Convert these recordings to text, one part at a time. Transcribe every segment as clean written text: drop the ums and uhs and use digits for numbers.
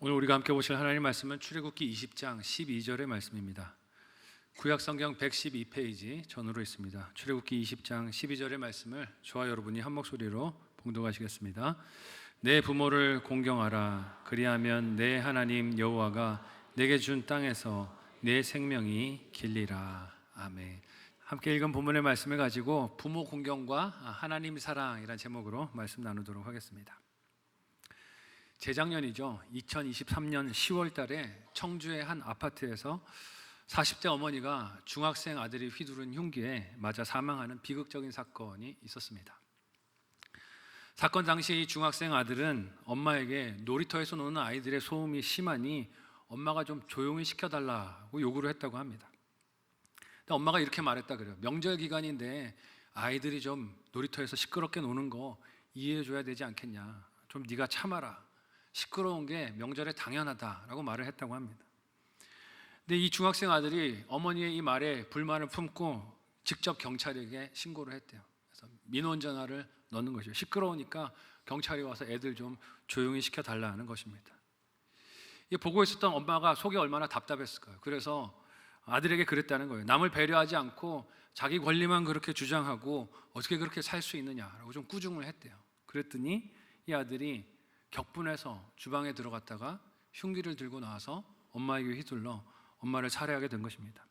오늘 우리가 함께 보실 하나님의 말씀은 출애굽기 20장 12절의 말씀입니다. 구약성경 112페이지 전으로 있습니다. 출애굽기 20장 12절의 말씀을 저와 여러분이 한 목소리로 봉독하시겠습니다. 내 부모를 공경하라. 그리하면 내 하나님 여호와가 내게 준 땅에서 내 생명이 길리라. 아멘. 함께 읽은 본문의 말씀을 가지고 부모 공경과 하나님 사랑이라는 제목으로 말씀 나누도록 하겠습니다. 재작년이죠. 2023년 10월 달에 청주의 한 아파트에서 40대 어머니가 중학생 아들이 휘두른 흉기에 맞아 사망하는 비극적인 사건이 있었습니다. 사건 당시 이 중학생 아들은 엄마에게 놀이터에서 노는 아이들의 소음이 심하니 엄마가 좀 조용히 시켜달라고 요구를 했다고 합니다. 근데 엄마가 이렇게 말했다 그래요. 명절 기간인데 아이들이 좀 놀이터에서 시끄럽게 노는 거 이해해줘야 되지 않겠냐. 좀 네가 참아라. 시끄러운 게 명절에 당연하다라고 말을 했다고 합니다. 근데 이 중학생 아들이 어머니의 이 말에 불만을 품고 직접 경찰에게 신고를 했대요. 그래서 민원 전화를 넣는 것이죠. 시끄러우니까 경찰이 와서 애들 좀 조용히 시켜달라는 것입니다. 이 보고 있었던 엄마가 속이 얼마나 답답했을까요? 그래서 아들에게 그랬다는 거예요. 남을 배려하지 않고 자기 권리만 그렇게 주장하고 어떻게 그렇게 살 수 있느냐라고 좀 꾸중을 했대요. 그랬더니 이 아들이 격분해서 주방에 들어갔다가 흉기를 들고 나와서 엄마에게 휘둘러 엄마를 살해하게 된 것입니다.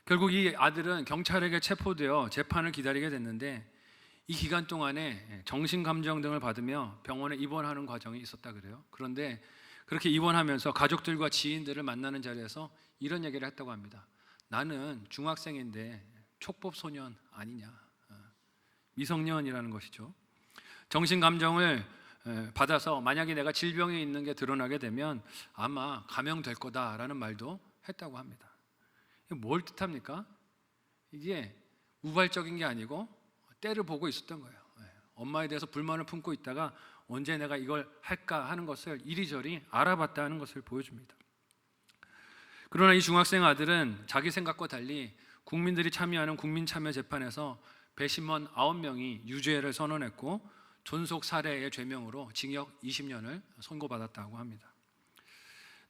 결국 이 아들은 경찰에게 체포되어 재판을 기다리게 됐는데 이 기간 동안에 정신감정 등을 받으며 병원에 입원하는 과정이 있었다 그래요. 그런데 그렇게 입원하면서 가족들과 지인들을 만나는 자리에서 이런 얘기를 했다고 합니다. 나는 중학생인데 촉법소년 아니냐. 미성년이라는 것이죠. 정신감정을 받아서 만약에 내가 질병이 있는 게 드러나게 되면 아마 감형될 거다라는 말도 했다고 합니다. 이게 뭘 뜻합니까? 이게 우발적인 게 아니고 때를 보고 있었던 거예요. 엄마에 대해서 불만을 품고 있다가 언제 내가 이걸 할까 하는 것을 이리저리 알아봤다는 것을 보여줍니다. 그러나 이 중학생 아들은 자기 생각과 달리 국민들이 참여하는 국민참여재판에서 배심원 9명이 유죄를 선언했고 존속 살해의 죄명으로 징역 20년을 선고받았다고 합니다.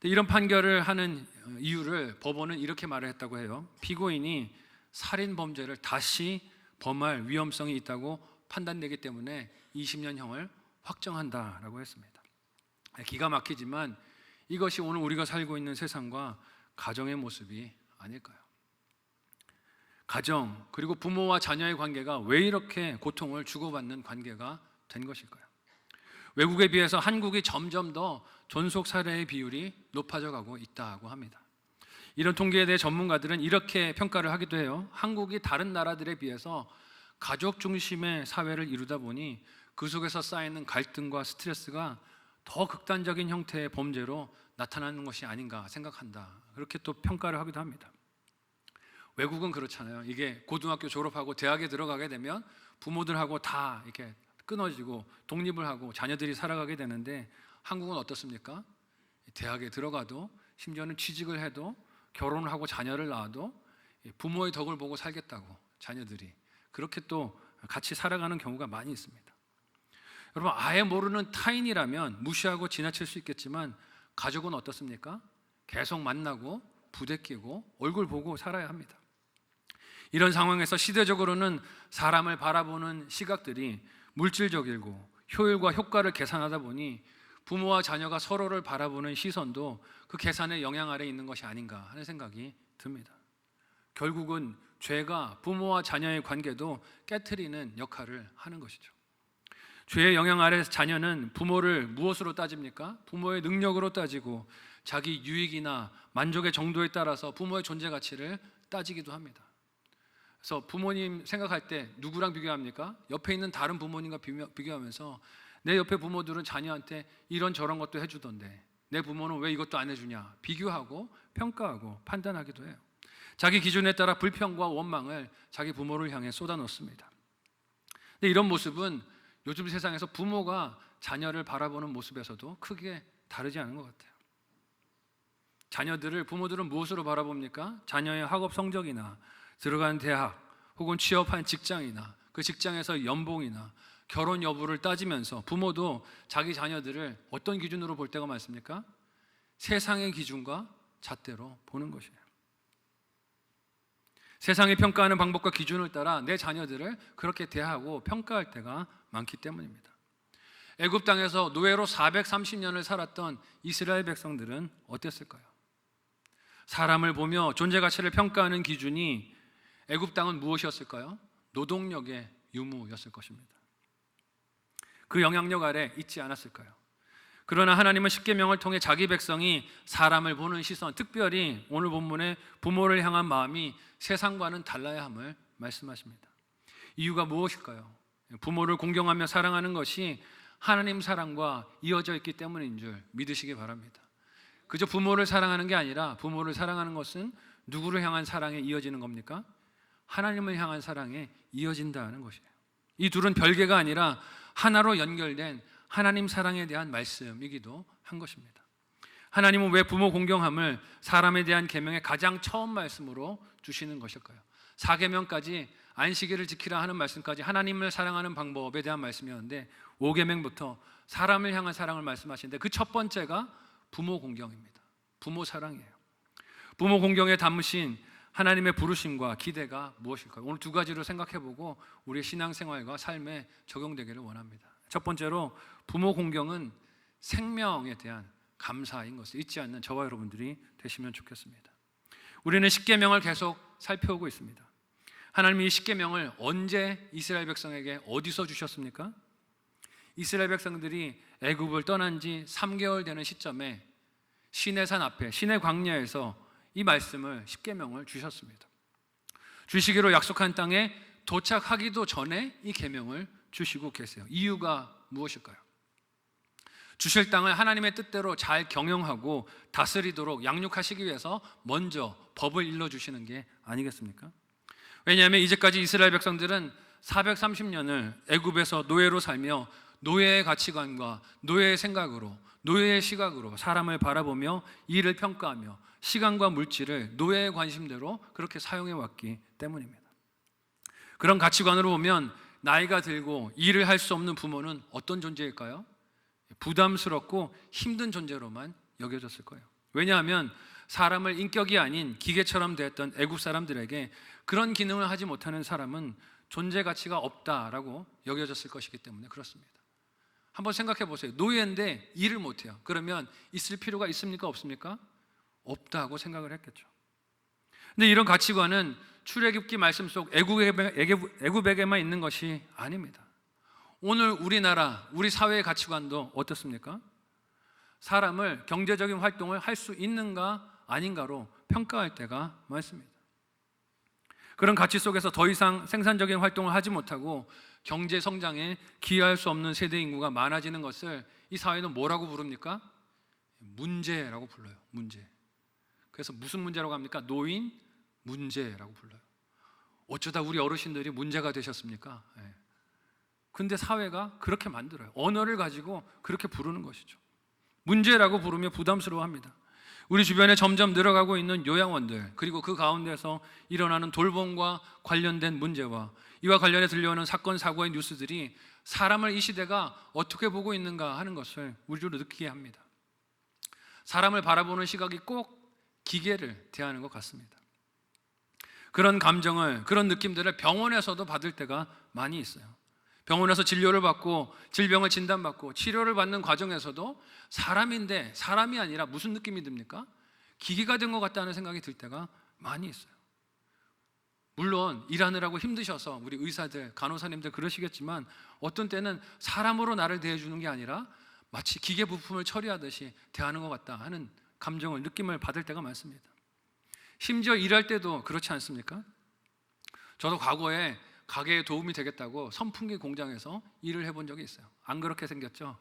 이런 판결을 하는 이유를 법원은 이렇게 말을 했다고 해요. 피고인이 살인 범죄를 다시 범할 위험성이 있다고 판단되기 때문에 20년형을 확정한다라고 했습니다. 기가 막히지만 이것이 오늘 우리가 살고 있는 세상과 가정의 모습이 아닐까요? 가정 그리고 부모와 자녀의 관계가 왜 이렇게 고통을 주고받는 관계가 된 것일까요? 외국에 비해서 한국이 점점 더 존속 살해의 비율이 높아져 가고 있다고 합니다. 이런 통계에 대해 전문가들은 이렇게 평가를 하기도 해요. 한국이 다른 나라들에 비해서 가족 중심의 사회를 이루다 보니 그 속에서 쌓이는 갈등과 스트레스가 더 극단적인 형태의 범죄로 나타나는 것이 아닌가 생각한다. 그렇게 또 평가를 하기도 합니다. 외국은 그렇잖아요. 이게 고등학교 졸업하고 대학에 들어가게 되면 부모들하고 다 이렇게 끊어지고 독립을 하고 자녀들이 살아가게 되는데 한국은 어떻습니까? 대학에 들어가도 심지어는 취직을 해도 결혼을 하고 자녀를 낳아도 부모의 덕을 보고 살겠다고 자녀들이 그렇게 또 같이 살아가는 경우가 많이 있습니다. 여러분 아예 모르는 타인이라면 무시하고 지나칠 수 있겠지만 가족은 어떻습니까? 계속 만나고 부대끼고 얼굴 보고 살아야 합니다. 이런 상황에서 시대적으로는 사람을 바라보는 시각들이 물질적이고 효율과 효과를 계산하다 보니 부모와 자녀가 서로를 바라보는 시선도 그 계산의 영향 아래 있는 것이 아닌가 하는 생각이 듭니다. 결국은 죄가 부모와 자녀의 관계도 깨트리는 역할을 하는 것이죠. 죄의 영향 아래 자녀는 부모를 무엇으로 따집니까? 부모의 능력으로 따지고 자기 유익이나 만족의 정도에 따라서 부모의 존재 가치를 따지기도 합니다. 그래서 부모님 생각할 때 누구랑 비교합니까? 옆에 있는 다른 부모님과 비교하면서 내 옆에 부모들은 자녀한테 이런 저런 것도 해주던데 내 부모는 왜 이것도 안 해주냐 비교하고 평가하고 판단하기도 해요. 자기 기준에 따라 불평과 원망을 자기 부모를 향해 쏟아놓습니다. 근데 이런 모습은 요즘 세상에서 부모가 자녀를 바라보는 모습에서도 크게 다르지 않은 것 같아요. 자녀들을 부모들은 무엇으로 바라봅니까? 자녀의 학업 성적이나 들어간 대학 혹은 취업한 직장이나 그 직장에서 연봉이나 결혼 여부를 따지면서 부모도 자기 자녀들을 어떤 기준으로 볼 때가 많습니까? 세상의 기준과 잣대로 보는 것이에요. 세상이 평가하는 방법과 기준을 따라 내 자녀들을 그렇게 대하고 평가할 때가 많기 때문입니다. 애굽 땅에서 노예로 430년을 살았던 이스라엘 백성들은 어땠을까요? 사람을 보며 존재 가치를 평가하는 기준이 애굽 땅은 무엇이었을까요? 노동력의 유무였을 것입니다. 그 영향력 아래 있지 않았을까요? 그러나 하나님은 십계명을 통해 자기 백성이 사람을 보는 시선, 특별히 오늘 본문의 부모를 향한 마음이 세상과는 달라야 함을 말씀하십니다. 이유가 무엇일까요? 부모를 공경하며 사랑하는 것이 하나님 사랑과 이어져 있기 때문인 줄 믿으시기 바랍니다. 그저 부모를 사랑하는 게 아니라 부모를 사랑하는 것은 누구를 향한 사랑에 이어지는 겁니까? 하나님을 향한 사랑에 이어진다는 것이에요. 이 둘은 별개가 아니라 하나로 연결된 하나님 사랑에 대한 말씀이기도 한 것입니다. 하나님은 왜 부모 공경함을 사람에 대한 계명의 가장 처음 말씀으로 주시는 것일까요? 4계명까지 안식일을 지키라 하는 말씀까지 하나님을 사랑하는 방법에 대한 말씀이었는데 5계명부터 사람을 향한 사랑을 말씀하시는데 그 첫 번째가 부모 공경입니다. 부모 사랑이에요. 부모 공경에 담으신 하나님의 부르심과 기대가 무엇일까요? 오늘 두 가지로 생각해보고 우리의 신앙생활과 삶에 적용되기를 원합니다. 첫 번째로 부모 공경은 생명에 대한 감사인 것을 잊지 않는 저와 여러분들이 되시면 좋겠습니다. 우리는 십계명을 계속 살펴오고 있습니다. 하나님이 이 십계명을 언제 이스라엘 백성에게 어디서 주셨습니까? 이스라엘 백성들이 애굽을 떠난 지 3개월 되는 시점에 시내산 앞에 시내 광야에서 이 말씀을 십계명을 주셨습니다. 주시기로 약속한 땅에 도착하기도 전에 이 계명을 주시고 계세요. 이유가 무엇일까요? 주실 땅을 하나님의 뜻대로 잘 경영하고 다스리도록 양육하시기 위해서 먼저 법을 일러주시는 게 아니겠습니까? 왜냐하면 이제까지 이스라엘 백성들은 430년을 애굽에서 노예로 살며 노예의 가치관과 노예의 생각으로 노예의 시각으로 사람을 바라보며 일을 평가하며 시간과 물질을 노예의 관심대로 그렇게 사용해 왔기 때문입니다. 그런 가치관으로 보면 나이가 들고 일을 할 수 없는 부모는 어떤 존재일까요? 부담스럽고 힘든 존재로만 여겨졌을 거예요. 왜냐하면 사람을 인격이 아닌 기계처럼 대했던 애굽 사람들에게 그런 기능을 하지 못하는 사람은 존재 가치가 없다라고 여겨졌을 것이기 때문에 그렇습니다. 한번 생각해 보세요. 노예인데 일을 못해요. 그러면 있을 필요가 있습니까? 없습니까? 없다고 생각을 했겠죠. 근데 이런 가치관은 출애굽기 말씀 속 애굽에게만 있는 것이 아닙니다. 오늘 우리나라, 우리 사회의 가치관도 어떻습니까? 사람을 경제적인 활동을 할 수 있는가 아닌가로 평가할 때가 많습니다. 그런 가치 속에서 더 이상 생산적인 활동을 하지 못하고 경제 성장에 기여할 수 없는 세대 인구가 많아지는 것을 이 사회는 뭐라고 부릅니까? 문제라고 불러요. 문제. 그래서 무슨 문제라고 합니까? 노인 문제라고 불러요. 어쩌다 우리 어르신들이 문제가 되셨습니까? 근데 사회가 그렇게 만들어요. 언어를 가지고 그렇게 부르는 것이죠. 문제라고 부르며 부담스러워합니다. 우리 주변에 점점 늘어가고 있는 요양원들, 그리고 그 가운데서 일어나는 돌봄과 관련된 문제와 이와 관련해 들려오는 사건, 사고의 뉴스들이 사람을 이 시대가 어떻게 보고 있는가 하는 것을 우리로 느끼게 합니다. 사람을 바라보는 시각이 꼭 기계를 대하는 것 같습니다. 그런 감정을, 그런 느낌들을 병원에서도 받을 때가 많이 있어요. 병원에서 진료를 받고 질병을 진단받고 치료를 받는 과정에서도 사람인데 사람이 아니라 무슨 느낌이 듭니까? 기계가 된 것 같다는 생각이 들 때가 많이 있어요. 물론 일하느라고 힘드셔서 우리 의사들, 간호사님들 그러시겠지만 어떤 때는 사람으로 나를 대해주는 게 아니라 마치 기계 부품을 처리하듯이 대하는 것 같다 하는 감정을, 느낌을 받을 때가 많습니다. 심지어 일할 때도 그렇지 않습니까? 저도 과거에 가게에 도움이 되겠다고 선풍기 공장에서 일을 해본 적이 있어요. 안 그렇게 생겼죠?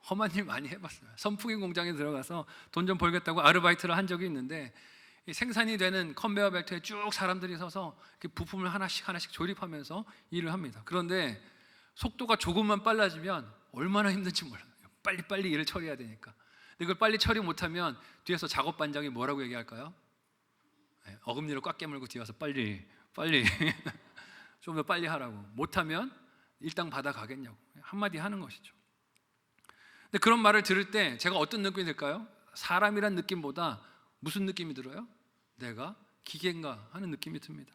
험한 일 많이 해봤어요. 선풍기 공장에 들어가서 돈 좀 벌겠다고 아르바이트를 한 적이 있는데 생산이 되는 컨베이어 벨트에 쭉 사람들이 서서 부품을 하나씩 조립하면서 일을 합니다. 그런데 속도가 조금만 빨라지면 얼마나 힘든지 몰라요. 빨리빨리 일을 처리해야 되니까. 근데 그걸 빨리 처리 못하면 뒤에서 작업 반장이 뭐라고 얘기할까요? 어금니를 꽉 깨물고 뒤에 와서 빨리 좀 더 빨리 하라고. 못하면 일당 받아가겠냐고 한마디 하는 것이죠. 근데 그런 말을 들을 때 제가 어떤 느낌이 들까요? 사람이란 느낌보다 무슨 느낌이 들어요? 내가 기계인가 하는 느낌이 듭니다.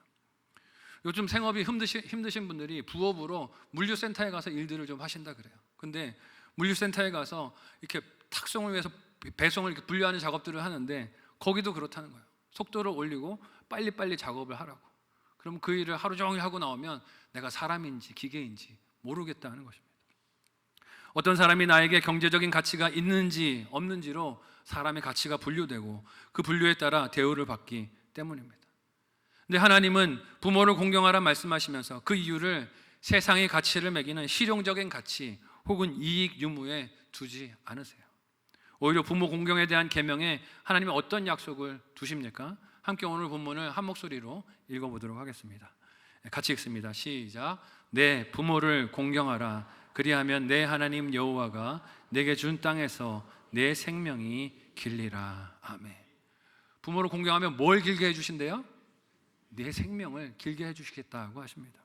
요즘 생업이 힘드신 분들이 부업으로 물류센터에 가서 일들을 좀 하신다 그래요. 근데 물류센터에 가서 이렇게 탁송을 위해서 배송을 이렇게 분류하는 작업들을 하는데 거기도 그렇다는 거예요. 속도를 올리고 빨리빨리 작업을 하라고. 그럼 그 일을 하루 종일 하고 나오면 내가 사람인지 기계인지 모르겠다는 것입니다. 어떤 사람이 나에게 경제적인 가치가 있는지 없는지로 사람의 가치가 분류되고 그 분류에 따라 대우를 받기 때문입니다. 근데 하나님은 부모를 공경하라 말씀하시면서 그 이유를 세상의 가치를 매기는 실용적인 가치 혹은 이익 유무에 두지 않으세요. 오히려 부모 공경에 대한 계명에 하나님이 어떤 약속을 두십니까? 함께 오늘 본문을 한 목소리로 읽어보도록 하겠습니다. 같이 읽습니다. 시작. 내 부모를 공경하라. 그리하면 내 하나님 여호와가 내게 준 땅에서 내 생명이 길리라. 아멘. 부모를 공경하면 뭘 길게 해주신대요? 내 생명을 길게 해주시겠다고 하십니다.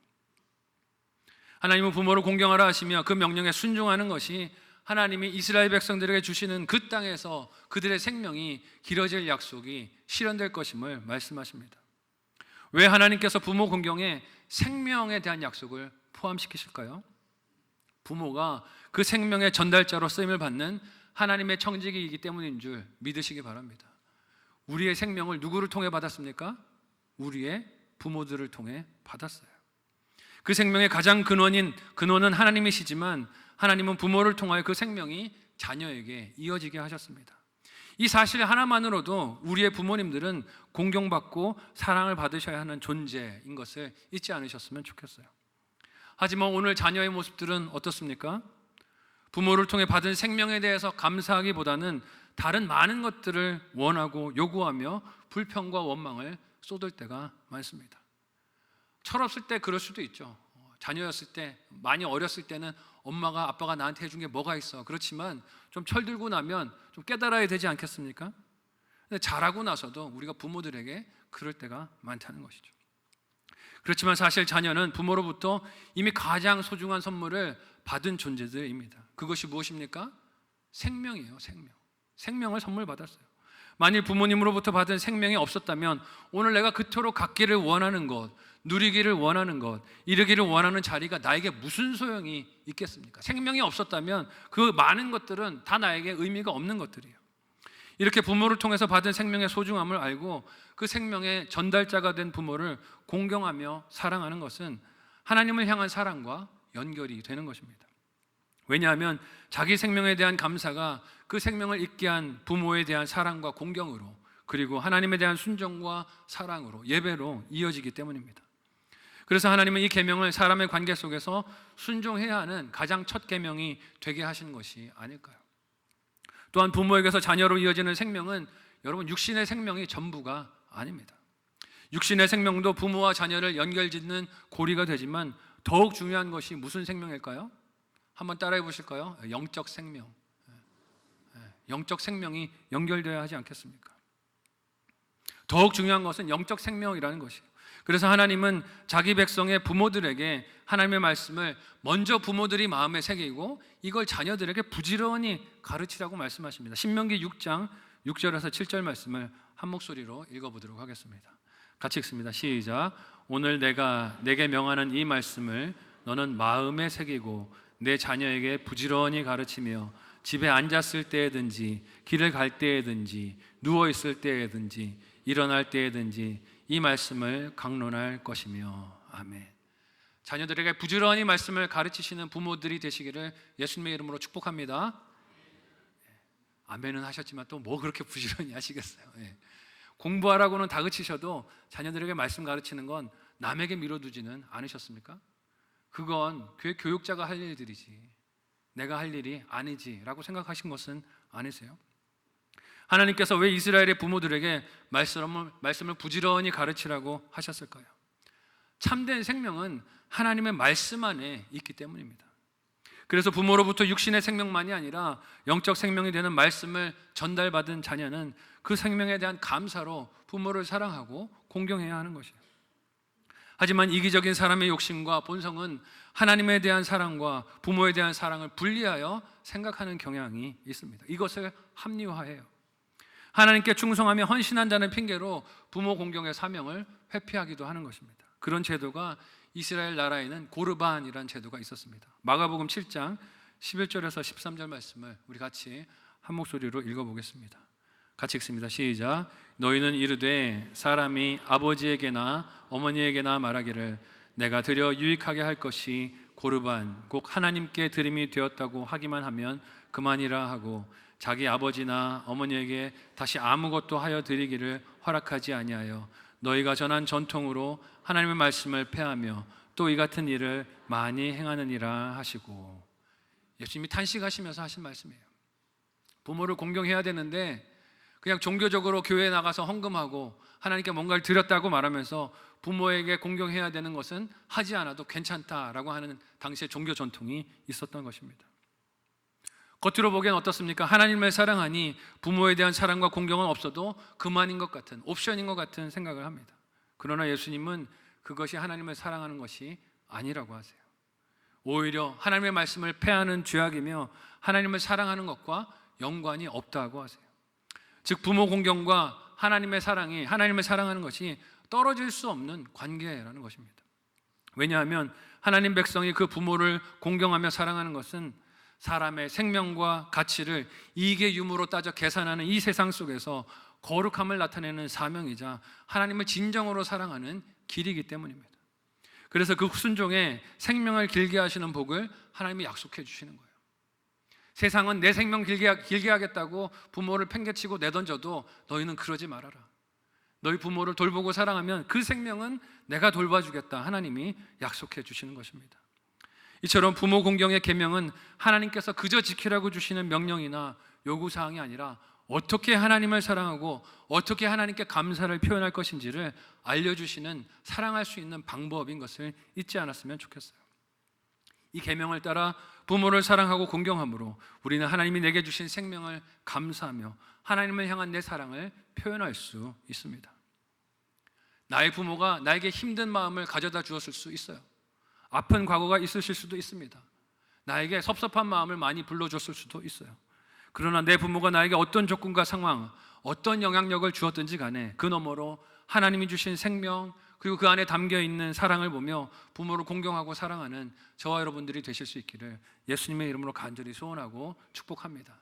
하나님은 부모를 공경하라 하시며 그 명령에 순종하는 것이 하나님이 이스라엘 백성들에게 주시는 그 땅에서 그들의 생명이 길어질 약속이 실현될 것임을 말씀하십니다. 왜 하나님께서 부모 공경에 생명에 대한 약속을 포함시키실까요? 부모가 그 생명의 전달자로 쓰임을 받는 하나님의 청지기이기 때문인 줄 믿으시기 바랍니다. 우리의 생명을 누구를 통해 받았습니까? 우리의 부모들을 통해 받았어요. 그 생명의 가장 근원은 하나님이시지만 하나님은 부모를 통하여 그 생명이 자녀에게 이어지게 하셨습니다. 이 사실 하나만으로도 우리의 부모님들은 공경받고 사랑을 받으셔야 하는 존재인 것을 잊지 않으셨으면 좋겠어요. 하지만 오늘 자녀의 모습들은 어떻습니까? 부모를 통해 받은 생명에 대해서 감사하기보다는 다른 많은 것들을 원하고 요구하며 불평과 원망을 쏟을 때가 많습니다. 철없을 때 그럴 수도 있죠. 자녀였을 때, 많이 어렸을 때는 엄마가 아빠가 나한테 해준 게 뭐가 있어. 그렇지만 좀 철들고 나면 좀 깨달아야 되지 않겠습니까? 근데 자라고 나서도 우리가 부모들에게 그럴 때가 많다는 것이죠. 그렇지만 사실 자녀는 부모로부터 이미 가장 소중한 선물을 받은 존재들입니다. 그것이 무엇입니까? 생명이에요. 생명을 선물 받았어요. 만일 부모님으로부터 받은 생명이 없었다면 오늘 내가 그토록 갖기를 원하는 것, 누리기를 원하는 것, 이루기를 원하는 자리가 나에게 무슨 소용이 있겠습니까? 생명이 없었다면 그 많은 것들은 다 나에게 의미가 없는 것들이에요. 이렇게 부모를 통해서 받은 생명의 소중함을 알고 그 생명의 전달자가 된 부모를 공경하며 사랑하는 것은 하나님을 향한 사랑과 연결이 되는 것입니다. 왜냐하면 자기 생명에 대한 감사가 그 생명을 잊게 한 부모에 대한 사랑과 공경으로, 그리고 하나님에 대한 순종과 사랑으로, 예배로 이어지기 때문입니다. 그래서 하나님은 이 계명을 사람의 관계 속에서 순종해야 하는 가장 첫 계명이 되게 하신 것이 아닐까요? 또한 부모에게서 자녀로 이어지는 생명은 여러분 육신의 생명이 전부가 아닙니다. 육신의 생명도 부모와 자녀를 연결짓는 고리가 되지만 더욱 중요한 것이 무슨 생명일까요? 한번 따라해 보실까요? 영적 생명. 영적 생명이 연결되어야 하지 않겠습니까? 더욱 중요한 것은 영적 생명이라는 것이에요. 그래서 하나님은 자기 백성의 부모들에게 하나님의 말씀을 먼저 부모들이 마음에 새기고 이걸 자녀들에게 부지런히 가르치라고 말씀하십니다. 신명기 6장 6절에서 7절 말씀을 한 목소리로 읽어보도록 하겠습니다. 같이 읽습니다. 시작. 오늘 내가 내게 명하는 이 말씀을 너는 마음에 새기고 내 자녀에게 부지런히 가르치며 집에 앉았을 때에든지 길을 갈 때에든지 누워 있을 때에든지 일어날 때에든지 이 말씀을 강론할 것이며. 아멘. 자녀들에게 부지런히 말씀을 가르치시는 부모들이 되시기를 예수님의 이름으로 축복합니다. 아멘은 하셨지만 또 뭐 그렇게 부지런히 하시겠어요? 공부하라고는 다그치셔도 자녀들에게 말씀 가르치는 건 남에게 미뤄두지는 않으셨습니까? 그건 교회 교육자가 할 일들이지 내가 할 일이 아니지 라고 생각하신 것은 아니세요? 하나님께서 왜 이스라엘의 부모들에게 말씀을 부지런히 가르치라고 하셨을까요? 참된 생명은 하나님의 말씀 안에 있기 때문입니다. 그래서 부모로부터 육신의 생명만이 아니라 영적 생명이 되는 말씀을 전달받은 자녀는 그 생명에 대한 감사로 부모를 사랑하고 공경해야 하는 것이에요. 하지만 이기적인 사람의 욕심과 본성은 하나님에 대한 사랑과 부모에 대한 사랑을 분리하여 생각하는 경향이 있습니다. 이것을 합리화해요. 하나님께 충성하며 헌신한 자는 핑계로 부모 공경의 사명을 회피하기도 하는 것입니다. 그런 제도가 이스라엘 나라에는 고르반이라는 제도가 있었습니다. 마가복음 7장 11절에서 13절 말씀을 우리 같이 한 목소리로 읽어보겠습니다. 같이 읽습니다. 시작. 너희는 이르되 사람이 아버지에게나 어머니에게나 말하기를 내가 드려 유익하게 할 것이 고르반 곧 하나님께 드림이 되었다고 하기만 하면 그만이라 하고 자기 아버지나 어머니에게 다시 아무것도 하여 드리기를 허락하지 아니하여 너희가 전한 전통으로 하나님의 말씀을 폐하며 또 이 같은 일을 많이 행하느니라 하시고, 예수님이 탄식하시면서 하신 말씀이에요. 부모를 공경해야 되는데 그냥 종교적으로 교회에 나가서 헌금하고 하나님께 뭔가를 드렸다고 말하면서 부모에게 공경해야 되는 것은 하지 않아도 괜찮다라고 하는 당시의 종교 전통이 있었던 것입니다. 겉으로 보기엔 어떻습니까? 하나님을 사랑하니 부모에 대한 사랑과 공경은 없어도 그만인 것 같은, 옵션인 것 같은 생각을 합니다. 그러나 예수님은 그것이 하나님을 사랑하는 것이 아니라고 하세요. 오히려 하나님의 말씀을 폐하는 죄악이며 하나님을 사랑하는 것과 연관이 없다고 하세요. 즉 부모 공경과 하나님의 사랑이, 하나님을 사랑하는 것이 떨어질 수 없는 관계라는 것입니다. 왜냐하면 하나님 백성이 그 부모를 공경하며 사랑하는 것은 사람의 생명과 가치를 이익의 유무로 따져 계산하는 이 세상 속에서 거룩함을 나타내는 사명이자 하나님을 진정으로 사랑하는 길이기 때문입니다. 그래서 그 순종에 생명을 길게 하시는 복을 하나님이 약속해 주시는 거예요. 세상은 내 생명 길게 하겠다고 부모를 팽개치고 내던져도 너희는 그러지 말아라. 너희 부모를 돌보고 사랑하면 그 생명은 내가 돌봐주겠다. 하나님이 약속해 주시는 것입니다. 이처럼 부모 공경의 계명은 하나님께서 그저 지키라고 주시는 명령이나 요구사항이 아니라 어떻게 하나님을 사랑하고 어떻게 하나님께 감사를 표현할 것인지를 알려주시는, 사랑할 수 있는 방법인 것을 잊지 않았으면 좋겠어요. 이 계명을 따라 부모를 사랑하고 공경함으로 우리는 하나님이 내게 주신 생명을 감사하며 하나님을 향한 내 사랑을 표현할 수 있습니다. 나의 부모가 나에게 힘든 마음을 가져다 주었을 수 있어요. 아픈 과거가 있으실 수도 있습니다. 나에게 섭섭한 마음을 많이 불러줬을 수도 있어요. 그러나 내 부모가 나에게 어떤 조건과 상황, 어떤 영향력을 주었든지 간에 그 너머로 하나님이 주신 생명, 그리고 그 안에 담겨있는 사랑을 보며 부모를 공경하고 사랑하는 저와 여러분들이 되실 수 있기를 예수님의 이름으로 간절히 소원하고 축복합니다.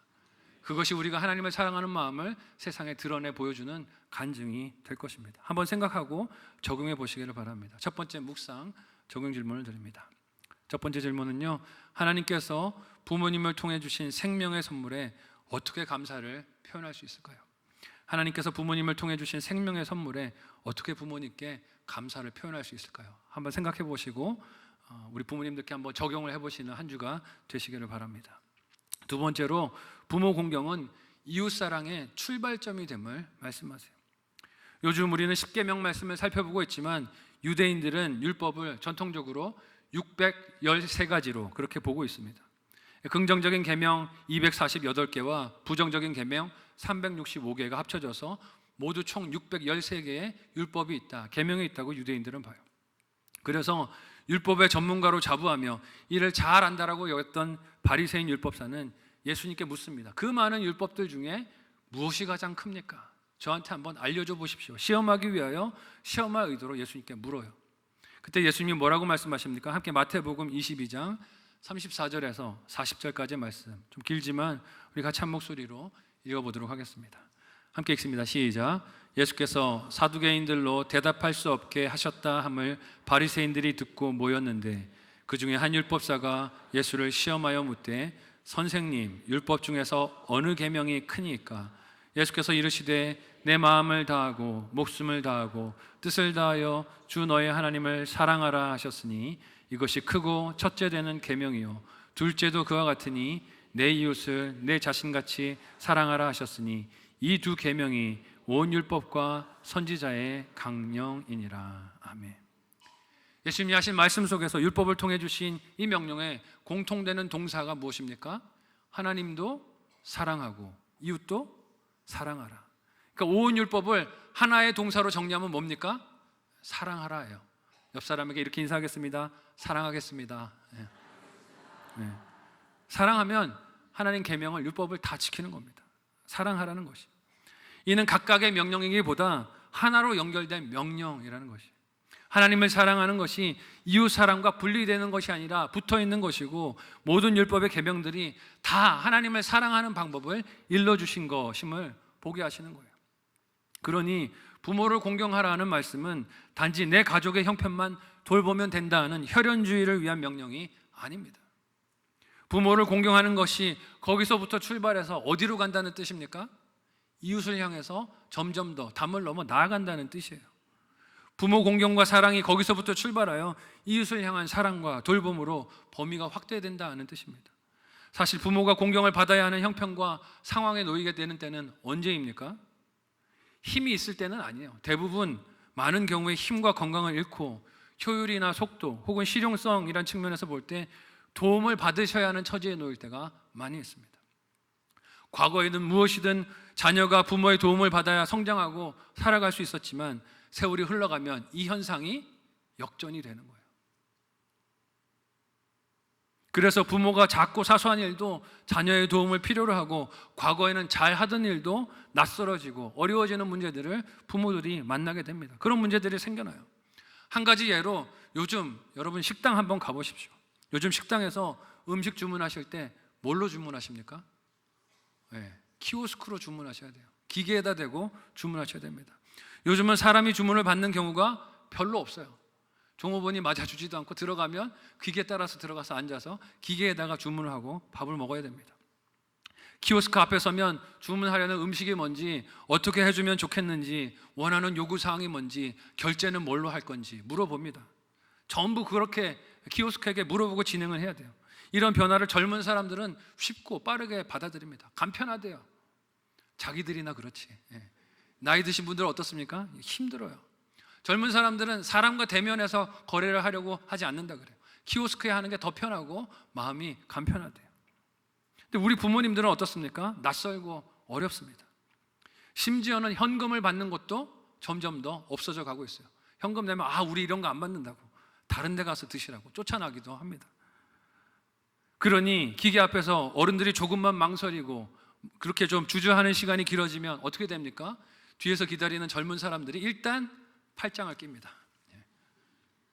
그것이 우리가 하나님을 사랑하는 마음을 세상에 드러내 보여주는 간증이 될 것입니다. 한번 생각하고 적용해 보시기를 바랍니다. 첫 번째 묵상 적용 질문을 드립니다. 첫 번째 질문은요, 하나님께서 부모님을 통해 주신 생명의 선물에 어떻게 감사를 표현할 수 있을까요? 하나님께서 부모님을 통해 주신 생명의 선물에 어떻게 부모님께 감사를 표현할 수 있을까요? 한번 생각해 보시고 우리 부모님들께 한번 적용을 해보시는 한 주가 되시기를 바랍니다. 두 번째로, 부모 공경은 이웃사랑의 출발점이 됨을 말씀하세요. 요즘 우리는 십계명 말씀을 살펴보고 있지만 유대인들은 율법을 전통적으로 613가지로 그렇게 보고 있습니다. 긍정적인 계명 248개와 부정적인 계명 365개가 합쳐져서 모두 총 613개의 율법이 있다, 계명이 있다고 유대인들은 봐요. 그래서 율법의 전문가로 자부하며 이를 잘 안다라고 여겼던 바리새인 율법사는 예수님께 묻습니다. 그 많은 율법들 중에 무엇이 가장 큽니까? 저한테 한번 알려줘 보십시오. 시험하기 위하여 시험할 의도로 예수님께 물어요. 그때 예수님이 뭐라고 말씀하십니까? 함께 마태복음 22장 34절에서 40절까지의 말씀, 좀 길지만 우리 같이 한 목소리로 읽어보도록 하겠습니다. 함께 읽습니다. 시작. 예수께서 사두개인들로 대답할 수 없게 하셨다 함을 바리새인들이 듣고 모였는데 그 중에 한 율법사가 예수를 시험하여 묻되 선생님, 율법 중에서 어느 계명이 크니까? 예수께서 이르시되 내 마음을 다하고 목숨을 다하고 뜻을 다하여 주 너의 하나님을 사랑하라 하셨으니 이것이 크고 첫째 되는 계명이요 둘째도 그와 같으니 내 이웃을 내 자신같이 사랑하라 하셨으니 이 두 계명이 온 율법과 선지자의 강령이니라. 아멘. 예수님이 하신 말씀 속에서 율법을 통해 주신 이 명령에 공통되는 동사가 무엇입니까? 하나님도 사랑하고 이웃도 사랑하라. 그러니까 온 율법을 하나의 동사로 정리하면 뭡니까? 사랑하라예요. 옆 사람에게 이렇게 인사하겠습니다. 사랑하겠습니다. 네. 네. 사랑하면 하나님 계명을, 율법을 다 지키는 겁니다. 사랑하라는 것이. 이는 각각의 명령이기보다 하나로 연결된 명령이라는 것이. 하나님을 사랑하는 것이 이웃 사랑과 분리되는 것이 아니라 붙어 있는 것이고, 모든 율법의 계명들이 다 하나님을 사랑하는 방법을 일러주신 것임을 보게 하시는 거예요. 그러니 부모를 공경하라는 말씀은 단지 내 가족의 형편만 돌보면 된다는 혈연주의를 위한 명령이 아닙니다. 부모를 공경하는 것이 거기서부터 출발해서 어디로 간다는 뜻입니까? 이웃을 향해서 점점 더 담을 넘어 나아간다는 뜻이에요. 부모 공경과 사랑이 거기서부터 출발하여 이웃을 향한 사랑과 돌봄으로 범위가 확대된다는 뜻입니다. 사실 부모가 공경을 받아야 하는 형편과 상황에 놓이게 되는 때는 언제입니까? 힘이 있을 때는 아니에요. 대부분 많은 경우에 힘과 건강을 잃고 효율이나 속도 혹은 실용성이란 측면에서 볼 때 도움을 받으셔야 하는 처지에 놓일 때가 많이 있습니다. 과거에는 무엇이든 자녀가 부모의 도움을 받아야 성장하고 살아갈 수 있었지만 세월이 흘러가면 이 현상이 역전이 되는 거예요. 그래서 부모가 작고 사소한 일도 자녀의 도움을 필요로 하고, 과거에는 잘 하던 일도 낯설어지고 어려워지는 문제들을 부모들이 만나게 됩니다. 그런 문제들이 생겨나요. 한 가지 예로, 요즘 여러분 식당 한번 가보십시오. 요즘 식당에서 음식 주문하실 때 뭘로 주문하십니까? 네, 키오스크로 주문하셔야 돼요. 기계에다 대고 주문하셔야 됩니다. 요즘은 사람이 주문을 받는 경우가 별로 없어요. 종업원이 맞아주지도 않고 들어가면 기계에 따라서 들어가서 앉아서 기계에다가 주문을 하고 밥을 먹어야 됩니다. 키오스크 앞에 서면 주문하려는 음식이 뭔지, 어떻게 해주면 좋겠는지, 원하는 요구사항이 뭔지, 결제는 뭘로 할 건지 물어봅니다. 전부 그렇게 키오스크에게 물어보고 진행을 해야 돼요. 이런 변화를 젊은 사람들은 쉽고 빠르게 받아들입니다. 간편하대요. 자기들이나 그렇지. 나이 드신 분들은 어떻습니까? 힘들어요. 젊은 사람들은 사람과 대면해서 거래를 하려고 하지 않는다 그래요. 키오스크에 하는 게 더 편하고 마음이 간편하대요. 근데 우리 부모님들은 어떻습니까? 낯설고 어렵습니다. 심지어는 현금을 받는 것도 점점 더 없어져 가고 있어요. 현금 내면 우리 이런 거 안 받는다고, 다른 데 가서 드시라고 쫓아나기도 합니다. 그러니 기계 앞에서 어른들이 조금만 망설이고 그렇게 좀 주저하는 시간이 길어지면 어떻게 됩니까? 뒤에서 기다리는 젊은 사람들이 일단 팔짱을 낍니다.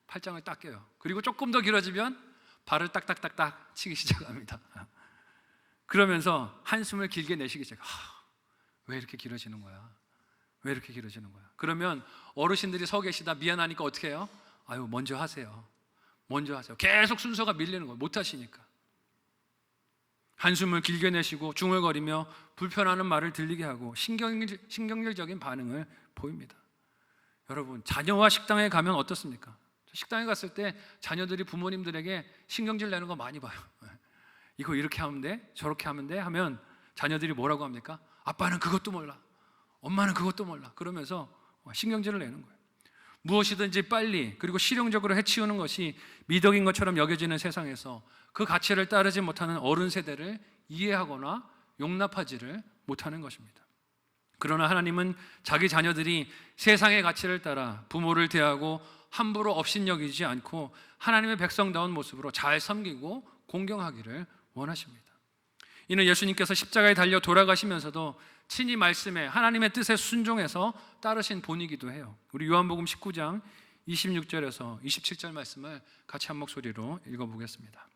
팔짱을 딱 껴요. 그리고 조금 더 길어지면 발을 딱딱딱딱 치기 시작합니다. 그러면서 한숨을 길게 내쉬기 시작해요. 왜 이렇게 길어지는 거야? 왜 이렇게 길어지는 거야? 그러면 어르신들이 서 계시다 미안하니까 어떻게 해요? 먼저 하세요. 먼저 하세요. 계속 순서가 밀리는 거예요. 못 하시니까. 한숨을 길게 내쉬고 중얼거리며 불편하는 말을 들리게 하고 신경질적인 반응을 보입니다. 여러분, 자녀와 식당에 가면 어떻습니까? 식당에 갔을 때 자녀들이 부모님들에게 신경질 내는 거 많이 봐요. 이거 이렇게 하면 돼? 저렇게 하면 돼? 하면 자녀들이 뭐라고 합니까? 아빠는 그것도 몰라, 엄마는 그것도 몰라, 그러면서 신경질을 내는 거예요. 무엇이든지 빨리 그리고 실용적으로 해치우는 것이 미덕인 것처럼 여겨지는 세상에서 그 가치를 따르지 못하는 어른 세대를 이해하거나 용납하지를 못하는 것입니다. 그러나 하나님은 자기 자녀들이 세상의 가치를 따라 부모를 대하고 함부로 업신여기지 않고 하나님의 백성다운 모습으로 잘 섬기고 공경하기를 원하십니다. 이는 예수님께서 십자가에 달려 돌아가시면서도 친히 말씀에 하나님의 뜻에 순종해서 따르신 본이기도 해요. 우리 요한복음 19장 26절에서 27절 말씀을 같이 한 목소리로 읽어보겠습니다.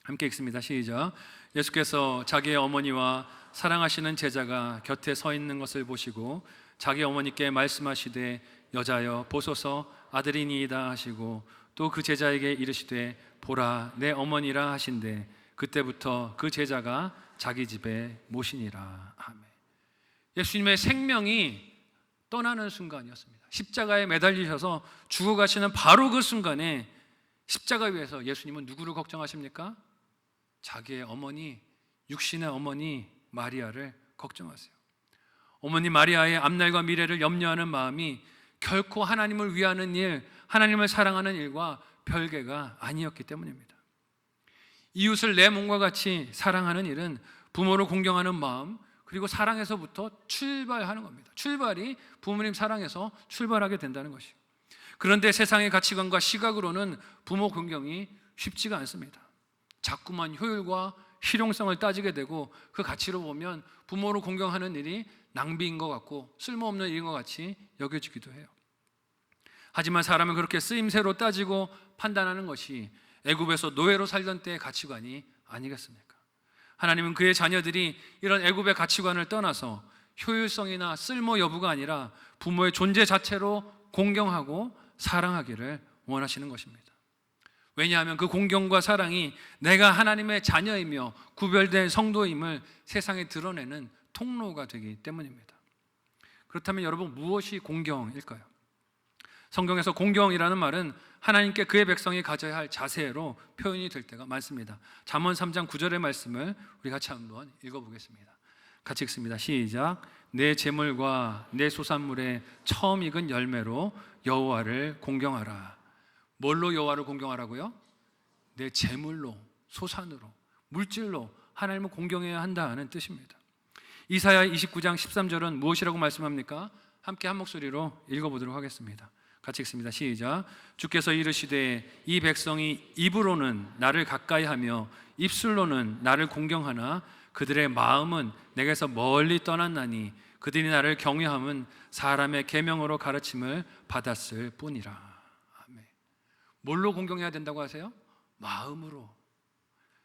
함께 읽습니다. 시작. 예수께서 자기의 어머니와 사랑하시는 제자가 곁에 서 있는 것을 보시고 자기 어머니께 말씀하시되 여자여 보소서 아들이니이다 하시고 또 그 제자에게 이르시되 보라 내 어머니라 하신대 그때부터 그 제자가 자기 집에 모시니라. 아멘. 예수님의 생명이 떠나는 순간이었습니다. 십자가에 매달리셔서 죽어가시는 바로 그 순간에 십자가 위에서 예수님은 누구를 걱정하십니까? 자기의 어머니, 육신의 어머니 마리아를 걱정하세요. 어머니 마리아의 앞날과 미래를 염려하는 마음이 결코 하나님을 위하는 일, 하나님을 사랑하는 일과 별개가 아니었기 때문입니다. 이웃을 내 몸과 같이 사랑하는 일은 부모를 공경하는 마음 그리고 사랑에서부터 출발하는 겁니다. 출발이 부모님 사랑에서 출발하게 된다는 것이에요. 그런데 세상의 가치관과 시각으로는 부모 공경이 쉽지가 않습니다. 자꾸만 효율과 실용성을 따지게 되고 그 가치로 보면 부모를 공경하는 일이 낭비인 것 같고 쓸모없는 일인 것 같이 여겨지기도 해요. 하지만 사람은 그렇게 쓰임새로 따지고 판단하는 것이 애굽에서 노예로 살던 때의 가치관이 아니겠습니까? 하나님은 그의 자녀들이 이런 애굽의 가치관을 떠나서 효율성이나 쓸모 여부가 아니라 부모의 존재 자체로 공경하고 사랑하기를 원하시는 것입니다. 왜냐하면 그 공경과 사랑이 내가 하나님의 자녀이며 구별된 성도임을 세상에 드러내는 통로가 되기 때문입니다. 그렇다면 여러분, 무엇이 공경일까요? 성경에서 공경이라는 말은 하나님께 그의 백성이 가져야 할 자세로 표현이 될 때가 많습니다. 잠언 3장 9절의 말씀을 우리 같이 한번 읽어보겠습니다. 같이 읽습니다. 시작. 내 재물과 내 소산물의 처음 익은 열매로 여호와를 공경하라. 뭘로 여호와를 공경하라고요? 내 재물로, 소산으로, 물질로 하나님을 공경해야 한다는 뜻입니다. 이사야 29장 13절은 무엇이라고 말씀합니까? 함께 한 목소리로 읽어보도록 하겠습니다. 같이 읽습니다. 시작. 주께서 이르시되 이 백성이 입으로는 나를 가까이 하며 입술로는 나를 공경하나 그들의 마음은 내게서 멀리 떠났나니 그들이 나를 경외함은 사람의 계명으로 가르침을 받았을 뿐이라. 아멘. 뭘로 공경해야 된다고 하세요? 마음으로,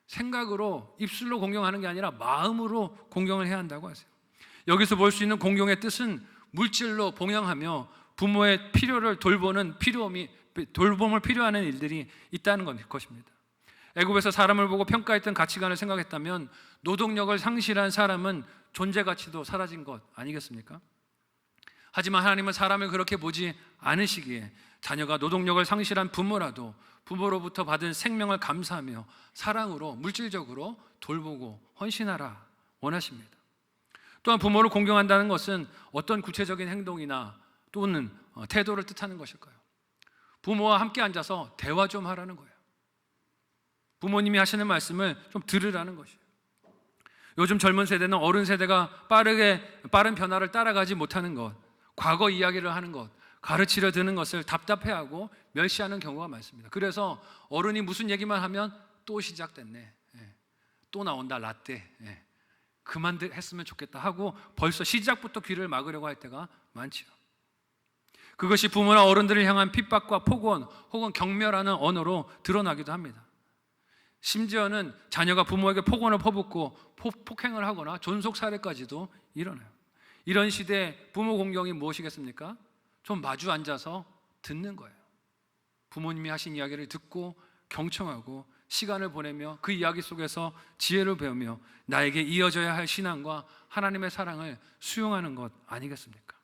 생각으로, 입술로 공경하는 게 아니라 마음으로 공경을 해야 한다고 하세요. 여기서 볼 수 있는 공경의 뜻은 물질로 봉양하며 부모의 필요를 돌봄을 필요하는 일들이 있다는 것입니다. 애굽에서 사람을 보고 평가했던 가치관을 생각했다면 노동력을 상실한 사람은 존재 가치도 사라진 것 아니겠습니까? 하지만 하나님은 사람을 그렇게 보지 않으시기에 자녀가 노동력을 상실한 부모라도 부모로부터 받은 생명을 감사하며 사랑으로 물질적으로 돌보고 헌신하라 원하십니다. 또한 부모를 공경한다는 것은 어떤 구체적인 행동이나 또는 태도를 뜻하는 것일까요? 부모와 함께 앉아서 대화 좀 하라는 거예요. 부모님이 하시는 말씀을 좀 들으라는 것이에요. 요즘 젊은 세대는 어른 세대가 빠른 변화를 따라가지 못하는 것, 과거 이야기를 하는 것, 가르치려 드는 것을 답답해하고 멸시하는 경우가 많습니다. 그래서 어른이 무슨 얘기만 하면 또 시작됐네, 또 나온다 라떼, 그만 했으면 좋겠다 하고 벌써 시작부터 귀를 막으려고 할 때가 많지요. 그것이 부모나 어른들을 향한 핍박과 폭언 혹은 경멸하는 언어로 드러나기도 합니다. 심지어는 자녀가 부모에게 폭언을 퍼붓고 폭행을 하거나 존속살해까지도 일어나요. 이런 시대에 부모 공경이 무엇이겠습니까? 좀 마주 앉아서 듣는 거예요. 부모님이 하신 이야기를 듣고 경청하고 시간을 보내며 그 이야기 속에서 지혜를 배우며 나에게 이어져야 할 신앙과 하나님의 사랑을 수용하는 것 아니겠습니까?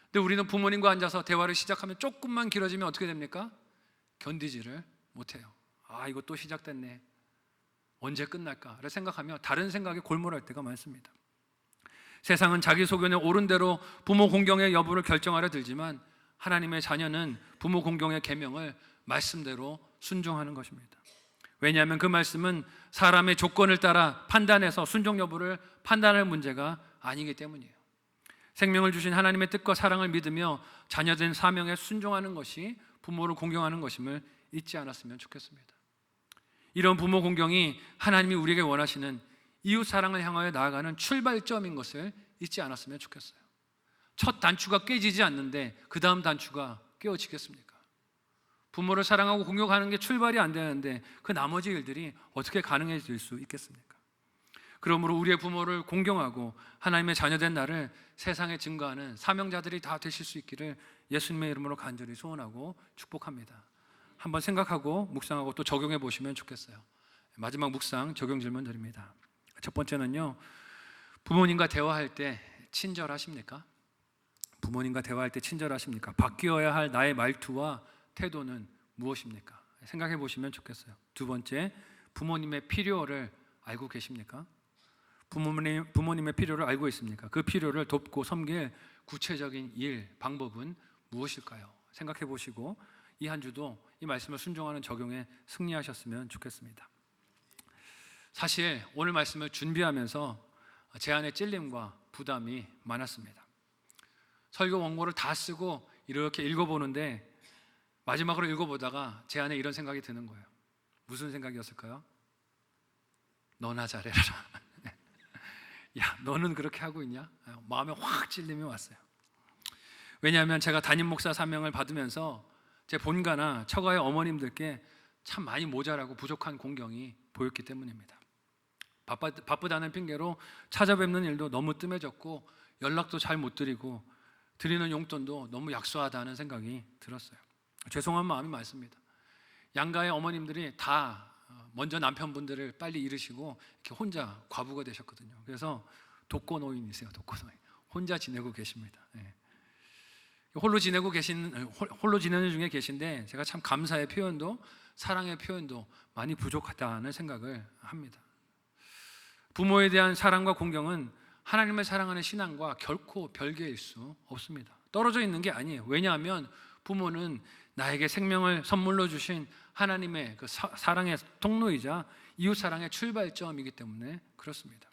근데 우리는 부모님과 앉아서 대화를 시작하면 조금만 길어지면 어떻게 됩니까? 견디지를 못해요. 아, 이거 또 시작됐네, 언제 끝날까를 생각하며 다른 생각에 골몰할 때가 많습니다. 세상은 자기 소견에 옳은 대로 부모 공경의 여부를 결정하려 들지만 하나님의 자녀는 부모 공경의 계명을 말씀대로 순종하는 것입니다. 왜냐하면 그 말씀은 사람의 조건을 따라 판단해서 순종 여부를 판단할 문제가 아니기 때문이에요. 생명을 주신 하나님의 뜻과 사랑을 믿으며 자녀된 사명에 순종하는 것이 부모를 공경하는 것임을 잊지 않았으면 좋겠습니다. 이런 부모 공경이 하나님이 우리에게 원하시는 이웃 사랑을 향하여 나아가는 출발점인 것을 잊지 않았으면 좋겠어요. 첫 단추가 깨지지 않는데 그 다음 단추가 깨어지겠습니까? 부모를 사랑하고 공경하는 게 출발이 안 되는데 그 나머지 일들이 어떻게 가능해질 수 있겠습니까? 그러므로 우리의 부모를 공경하고 하나님의 자녀된 나를 세상에 증거하는 사명자들이 다 되실 수 있기를 예수님의 이름으로 간절히 소원하고 축복합니다. 한번 생각하고 묵상하고 또 적용해 보시면 좋겠어요. 마지막 묵상 적용 질문 드립니다. 첫 번째는요, 부모님과 대화할 때 친절하십니까? 부모님과 대화할 때 친절하십니까? 바뀌어야 할 나의 말투와 태도는 무엇입니까? 생각해 보시면 좋겠어요. 두 번째, 부모님의 필요를 알고 계십니까? 부모님의 필요를 알고 있습니까? 그 필요를 돕고 섬길 구체적인 일, 방법은 무엇일까요? 생각해 보시고 이 한 주도 이 말씀을 순종하는 적용에 승리하셨으면 좋겠습니다. 사실 오늘 말씀을 준비하면서 제 안에 찔림과 부담이 많았습니다. 설교 원고를 다 쓰고 이렇게 읽어보는데 마지막으로 읽어보다가 제 안에 이런 생각이 드는 거예요. 무슨 생각이었을까요? 너나 잘해라. 야, 너는 그렇게 하고 있냐? 마음에 확 찔림이 왔어요. 왜냐하면 제가 담임 목사 사명을 받으면서 제 본가나 처가의 어머님들께 참 많이 모자라고 부족한 공경이 보였기 때문입니다. 바쁘다는 핑계로 찾아뵙는 일도 너무 뜸해졌고 연락도 잘 못 드리고 드리는 용돈도 너무 약소하다는 생각이 들었어요. 죄송한 마음이 많습니다. 양가의 어머님들이 다 먼저 남편분들을 빨리 잃으시고 이렇게 혼자 과부가 되셨거든요. 그래서 독거노인이세요. 독거노인. 혼자 지내고 계십니다. 홀로 지내는 중에 계신데 제가 참 감사의 표현도 사랑의 표현도 많이 부족하다는 생각을 합니다. 부모에 대한 사랑과 공경은 하나님을 사랑하는 신앙과 결코 별개일 수 없습니다. 떨어져 있는 게 아니에요. 왜냐하면 부모는 나에게 생명을 선물로 주신 하나님의 그 사랑의 통로이자 이웃 사랑의 출발점이기 때문에 그렇습니다.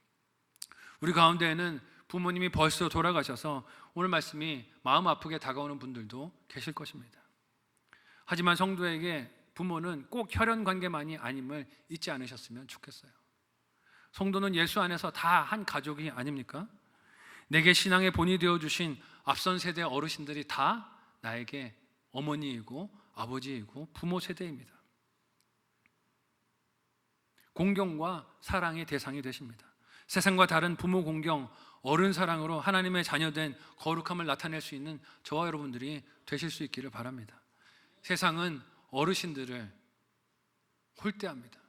우리 가운데에는 부모님이 벌써 돌아가셔서 오늘 말씀이 마음 아프게 다가오는 분들도 계실 것입니다. 하지만 성도에게 부모는 꼭 혈연 관계만이 아님을 잊지 않으셨으면 좋겠어요. 성도는 예수 안에서 다 한 가족이 아닙니까? 내게 신앙의 본이 되어주신 앞선 세대 어르신들이 다 나에게 어머니이고 아버지이고 부모 세대입니다. 공경과 사랑의 대상이 되십니다. 세상과 다른 부모 공경, 어른 사랑으로 하나님의 자녀된 거룩함을 나타낼 수 있는 저와 여러분들이 되실 수 있기를 바랍니다. 세상은 어르신들을 홀대합니다.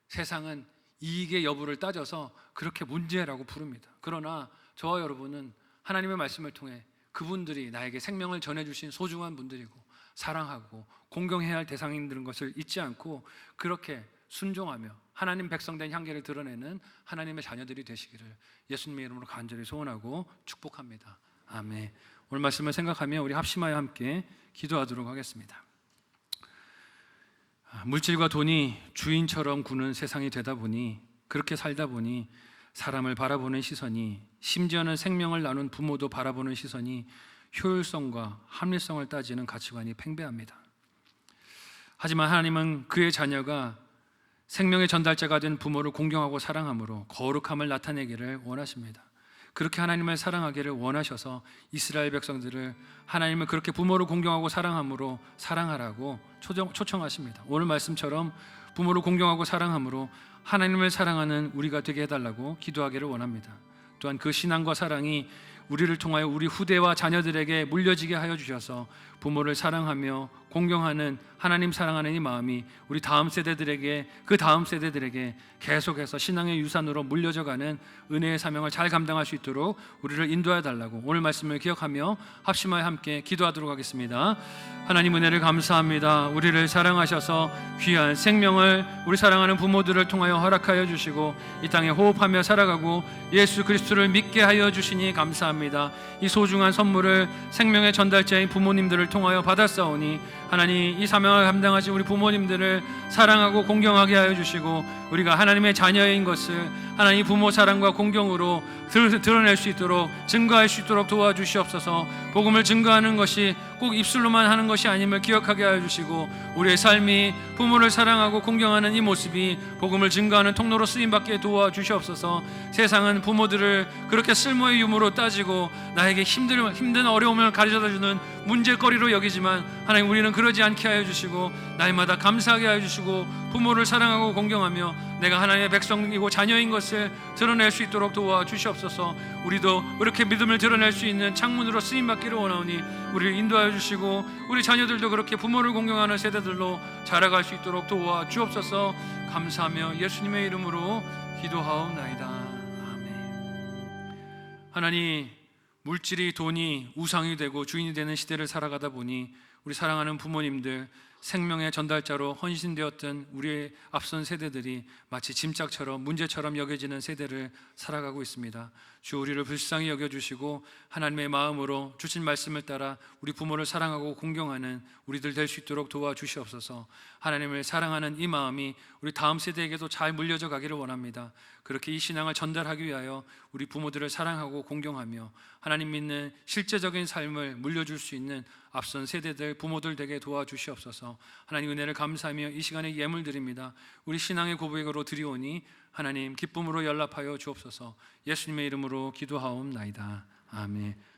세상은 이익의 여부를 따져서 그렇게 문제라고 부릅니다. 그러나 저와 여러분은 하나님의 말씀을 통해 그분들이 나에게 생명을 전해주신 소중한 분들이고 사랑하고 공경해야 할 대상인 것을 잊지 않고 그렇게 순종하며 하나님 백성된 향기를 드러내는 하나님의 자녀들이 되시기를 예수님의 이름으로 간절히 소원하고 축복합니다. 아멘. 오늘 말씀을 생각하며 우리 합심하여 함께 기도하도록 하겠습니다. 물질과 돈이 주인처럼 구는 세상이 되다 보니 그렇게 살다 보니 사람을 바라보는 시선이 심지어는 생명을 나눈 부모도 바라보는 시선이 효율성과 합리성을 따지는 가치관이 팽배합니다. 하지만 하나님은 그의 자녀가 생명의 전달자가 된 부모를 공경하고 사랑함으로 거룩함을 나타내기를 원하십니다. 그렇게 하나님을 사랑하기를 원하셔서 이스라엘 백성들을 하나님을 그렇게 부모를 공경하고 사랑함으로 사랑하라고 초청하십니다. 오늘 말씀처럼 부모를 공경하고 사랑함으로 하나님을 사랑하는 우리가 되게 해달라고 기도하기를 원합니다. 또한 그 신앙과 사랑이 우리를 통하여 우리 후대와 자녀들에게 물려지게 하여 주셔서 부모를 사랑하며 공경하는 하나님 사랑하는 이 마음이 우리 다음 세대들에게 그 다음 세대들에게 계속해서 신앙의 유산으로 물려져가는 은혜의 사명을 잘 감당할 수 있도록 우리를 인도해 달라고 오늘 말씀을 기억하며 합심하여 함께 기도하도록 하겠습니다. 하나님 은혜를 감사합니다. 우리를 사랑하셔서 귀한 생명을 우리 사랑하는 부모들을 통하여 허락하여 주시고 이 땅에 호흡하며 살아가고 예수 그리스도를 믿게 하여 주시니 감사합니다. 이 소중한 선물을 생명의 전달자인 부모님들을 통하여 받았사오니 하나님 이 사명을 감당하신 우리 부모님들을 사랑하고 공경하게 하여 주시고 우리가 하나님의 자녀인 것을 하나님 부모 사랑과 공경으로 드러낼 수 있도록 증거할 수 있도록 도와주시옵소서. 복음을 증거하는 것이 꼭 입술로만 하는 것이 아님을 기억하게 하여 주시고 우리의 삶이 부모를 사랑하고 공경하는 이 모습이 복음을 증거하는 통로로 쓰임받게 도와주시옵소서. 세상은 부모들을 그렇게 쓸모의 유무로 따지고 나에게 힘든 어려움을 가르쳐다주는 문제거리로 여기지만 하나님 우리는 그러지 않게 하여 주시고 날마다 감사하게 하여 주시고 부모를 사랑하고 공경하며 내가 하나님의 백성이고 자녀인 것을 드러낼 수 있도록 도와주시옵소서. 우리도 그렇게 믿음을 드러낼 수 있는 창문으로 쓰임받기를 원하오니 우리를 인도하여 주시고 우리 자녀들도 그렇게 부모를 공경하는 세대들로 자라갈 수 있도록 도와주옵소서. 감사하며 예수님의 이름으로 기도하옵나이다. 아멘. 하나님, 물질이 돈이 우상이 되고 주인이 되는 시대를 살아가다 보니 우리 사랑하는 부모님들 생명의 전달자로 헌신되었던 우리의 앞선 세대들이 마치 짐짝처럼 문제처럼 여겨지는 세대를 살아가고 있습니다. 주 우리를 불쌍히 여겨주시고 하나님의 마음으로 주신 말씀을 따라 우리 부모를 사랑하고 공경하는 우리들 될 수 있도록 도와주시옵소서. 하나님을 사랑하는 이 마음이 우리 다음 세대에게도 잘 물려져 가기를 원합니다. 그렇게 이 신앙을 전달하기 위하여 우리 부모들을 사랑하고 공경하며 하나님 믿는 실제적인 삶을 물려줄 수 있는 앞선 세대들, 부모들 되게 도와주시옵소서. 하나님 은혜를 감사하며 이 시간에 예물 드립니다. 우리 신앙의 고백으로 드리오니 하나님 기쁨으로 연락하여 주옵소서. 예수님의 이름으로 기도하옵나이다. 아멘.